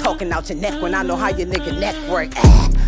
talking out your neck when I know how your nigga neck work.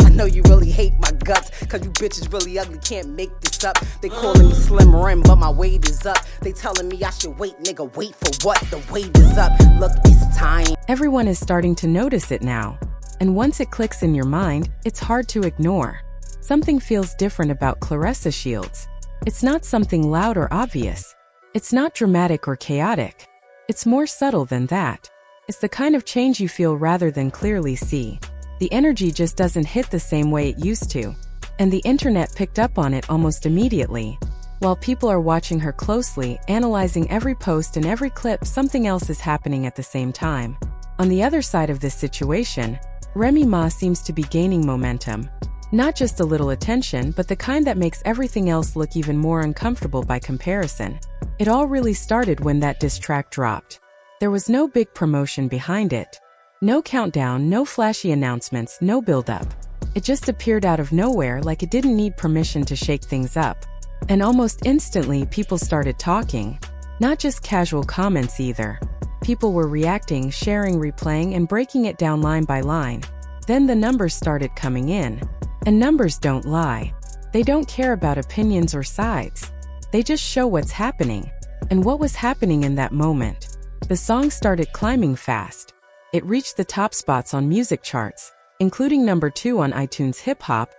I know you really hate my guts, cause you bitches really ugly, can't make this up. They calling me Slim Rim, but my weight is up. They telling me I should wait, nigga, wait for what? The weight is up, look, it's time. Everyone is starting to notice it now. And once it clicks in your mind, it's hard to ignore. Something feels different about Claressa Shields. It's not something loud or obvious. It's not dramatic or chaotic. It's more subtle than that. It's the kind of change you feel rather than clearly see. The energy just doesn't hit the same way it used to. And the internet picked up on it almost immediately. While people are watching her closely, analyzing every post and every clip, something else is happening at the same time. On the other side of this situation, Remy Ma seems to be gaining momentum. Not just a little attention, but the kind that makes everything else look even more uncomfortable by comparison. It all really started when that diss track dropped. There was no big promotion behind it. No countdown, no flashy announcements, no build-up. It just appeared out of nowhere like it didn't need permission to shake things up. And almost instantly, people started talking. Not just casual comments either. People were reacting, sharing, replaying, and breaking it down line by line. Then the numbers started coming in. And numbers don't lie. They don't care about opinions or sides. They just show what's happening. And what was happening in that moment? The song started climbing fast. It reached the top spots on music charts, including number 2 on iTunes Hip Hop,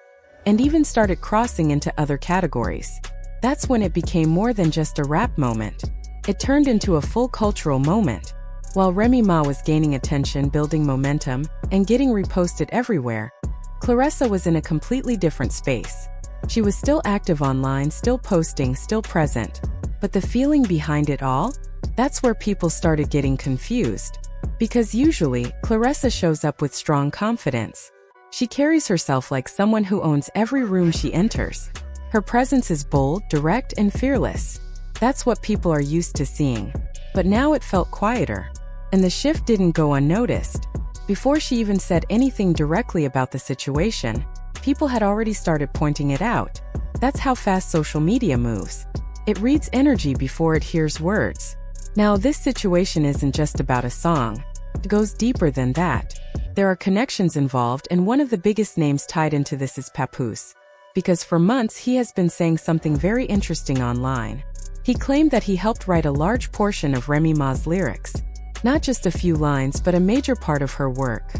and even started crossing into other categories. That's when it became more than just a rap moment. It turned into a full cultural moment. While Remy Ma was gaining attention, building momentum, and getting reposted everywhere, Claressa was in a completely different space. She was still active online, still posting, still present. But the feeling behind it all? That's where people started getting confused. Because usually, Claressa shows up with strong confidence. She carries herself like someone who owns every room she enters. Her presence is bold, direct, and fearless. That's what people are used to seeing. But now it felt quieter. And the shift didn't go unnoticed. Before she even said anything directly about the situation, people had already started pointing it out. That's how fast social media moves. It reads energy before it hears words. Now, this situation isn't just about a song. It goes deeper than that. There are connections involved, and one of the biggest names tied into this is Papoose. Because for months he has been saying something very interesting online. He claimed that he helped write a large portion of Remy Ma's lyrics. Not just a few lines, but a major part of her work.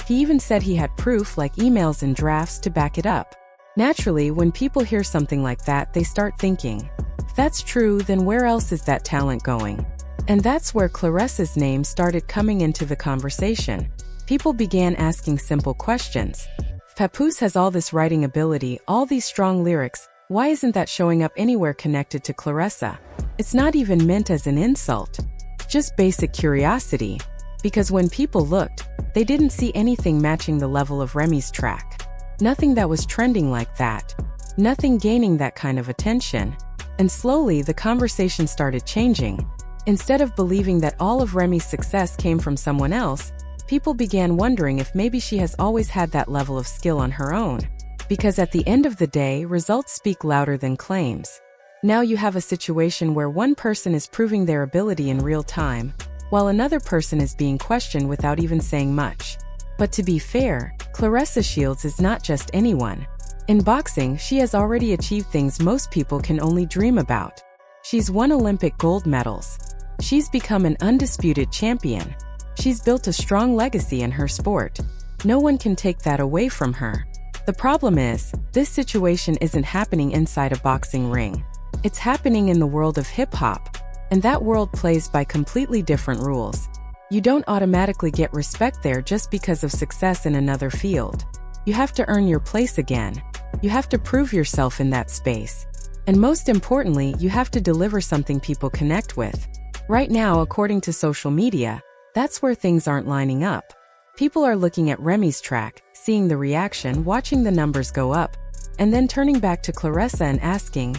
He even said he had proof, like emails and drafts, to back it up. Naturally, when people hear something like that, they start thinking, if that's true, then where else is that talent going? And that's where Claressa's name started coming into the conversation. People began asking simple questions. If Papoose has all this writing ability, all these strong lyrics, why isn't that showing up anywhere connected to Claressa? It's not even meant as an insult. Just basic curiosity. Because when people looked, they didn't see anything matching the level of Remy's track. Nothing that was trending like that. Nothing gaining that kind of attention. And slowly, the conversation started changing. Instead of believing that all of Remy's success came from someone else, people began wondering if maybe she has always had that level of skill on her own. Because at the end of the day, results speak louder than claims. Now you have a situation where one person is proving their ability in real time, while another person is being questioned without even saying much. But to be fair, Claressa Shields is not just anyone. In boxing, she has already achieved things most people can only dream about. She's won Olympic gold medals. She's become an undisputed champion. She's built a strong legacy in her sport. No one can take that away from her. The problem is, this situation isn't happening inside a boxing ring. It's happening in the world of hip-hop. And that world plays by completely different rules. You don't automatically get respect there just because of success in another field. You have to earn your place again. You have to prove yourself in that space. And most importantly, you have to deliver something people connect with. Right now, according to social media, that's where things aren't lining up. People are looking at Remy's track, seeing the reaction, watching the numbers go up, and then turning back to Claressa and asking,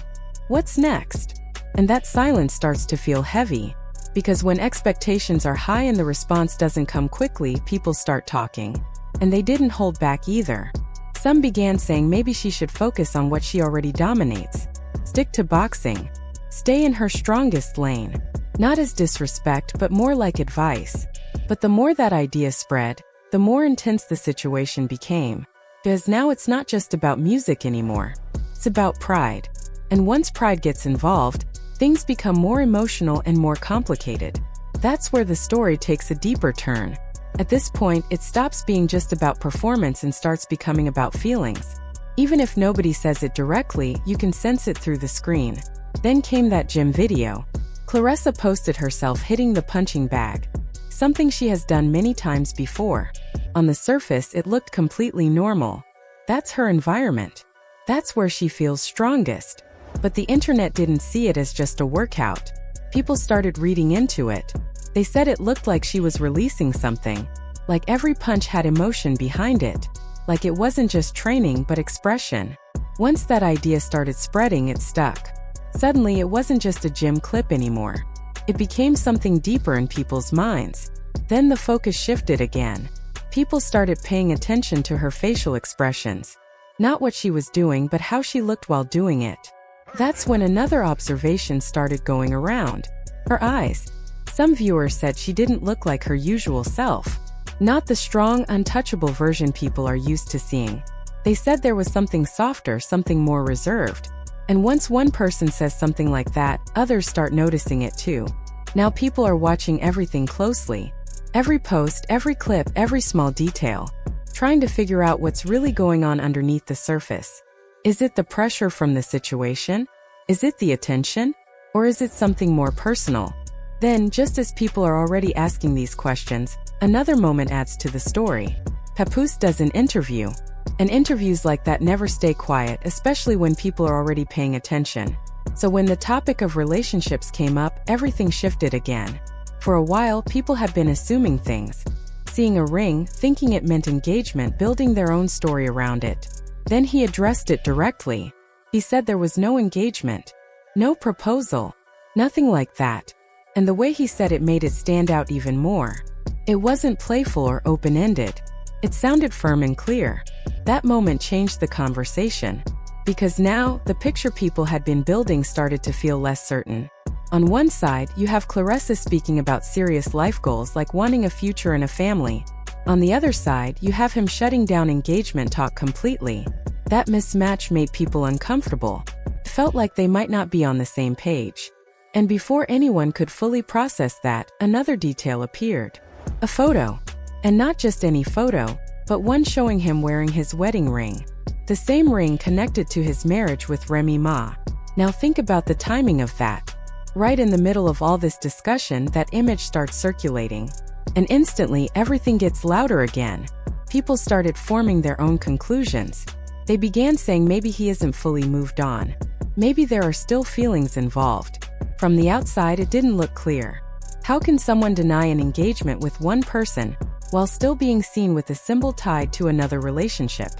what's next? And that silence starts to feel heavy. Because when expectations are high and the response doesn't come quickly, people start talking. And they didn't hold back either. Some began saying maybe she should focus on what she already dominates. Stick to boxing. Stay in her strongest lane. Not as disrespect, but more like advice. But the more that idea spread, the more intense the situation became. Because now it's not just about music anymore. It's about pride. And once pride gets involved, things become more emotional and more complicated. That's where the story takes a deeper turn. At this point, it stops being just about performance and starts becoming about feelings. Even if nobody says it directly, you can sense it through the screen. Then came that gym video. Claressa posted herself hitting the punching bag, something she has done many times before. On the surface, it looked completely normal. That's her environment. That's where she feels strongest. But the internet didn't see it as just a workout. People started reading into it. They said it looked like she was releasing something, like every punch had emotion behind it, like it wasn't just training but expression. Once that idea started spreading, it stuck. Suddenly, it wasn't just a gym clip anymore. It became something deeper in people's minds. Then the focus shifted again. People started paying attention to her facial expressions. Not what she was doing, but how she looked while doing it. That's when another observation started going around. Her eyes. Some viewers said she didn't look like her usual self. Not the strong, untouchable version people are used to seeing. They said there was something softer, something more reserved. And once one person says something like that, others start noticing it too. Now people are watching everything closely. Every post, every clip, every small detail. Trying to figure out what's really going on underneath the surface. Is it the pressure from the situation? Is it the attention? Or is it something more personal? Then, just as people are already asking these questions, another moment adds to the story. Papoose does an interview. And interviews like that never stay quiet, especially when people are already paying attention. So when the topic of relationships came up, everything shifted again. For a while, people had been assuming things. Seeing a ring, thinking it meant engagement, building their own story around it. Then he addressed it directly. He said there was no engagement. No proposal. Nothing like that. And the way he said it made it stand out even more. It wasn't playful or open-ended. It sounded firm and clear. That moment changed the conversation. Because now, the picture people had been building started to feel less certain. On one side, you have Claressa speaking about serious life goals like wanting a future and a family. On the other side, you have him shutting down engagement talk completely. That mismatch made people uncomfortable. It felt like they might not be on the same page. And before anyone could fully process that, another detail appeared. A photo. And not just any photo, but one showing him wearing his wedding ring. The same ring connected to his marriage with Remy Ma. Now think about the timing of that. Right in the middle of all this discussion, that image starts circulating. And instantly, everything gets louder again. People started forming their own conclusions. They began saying maybe he isn't fully moved on. Maybe there are still feelings involved. From the outside, it didn't look clear. How can someone deny an engagement with one person while still being seen with a symbol tied to another relationship?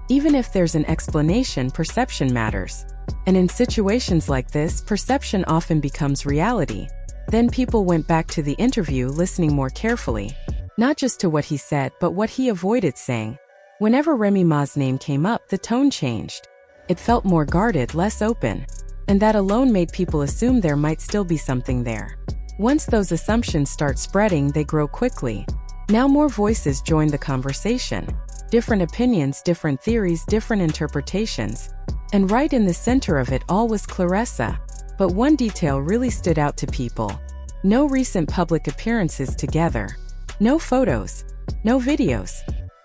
Even if there's an explanation, perception matters. And in situations like this, perception often becomes reality. Then people went back to the interview, listening more carefully. Not just to what he said, but what he avoided saying. Whenever Remy Ma's name came up, the tone changed. It felt more guarded, less open. And that alone made people assume there might still be something there. Once those assumptions start spreading, they grow quickly. Now more voices join the conversation. Different opinions, different theories, different interpretations. And right in the center of it all was Claressa. But one detail really stood out to people. No recent public appearances together. No photos. No videos.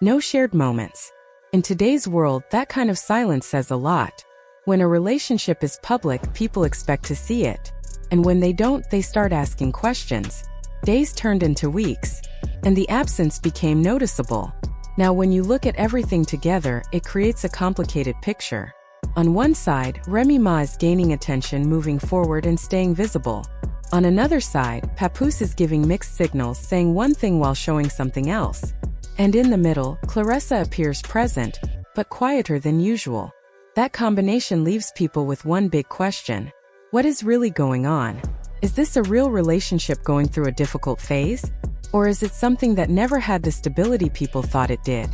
No shared moments. In today's world, that kind of silence says a lot. When a relationship is public, people expect to see it. And when they don't, they start asking questions. Days turned into weeks. And the absence became noticeable. Now when you look at everything together, it creates a complicated picture. On one side, Remy Ma is gaining attention, moving forward and staying visible. On another side, Papoose is giving mixed signals, saying one thing while showing something else. And in the middle, Claressa appears present, but quieter than usual. That combination leaves people with one big question. What is really going on? Is this a real relationship going through a difficult phase? Or is it something that never had the stability people thought it did?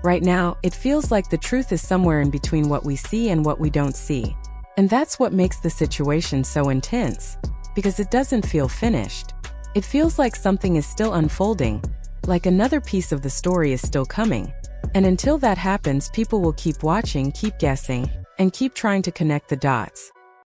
Right now, it feels like the truth is somewhere in between what we see and what we don't see. And that's what makes the situation so intense. Because it doesn't feel finished. It feels like something is still unfolding. like another piece of the story is still coming. And until that happens, people will keep watching, keep guessing, and keep trying to connect the dots.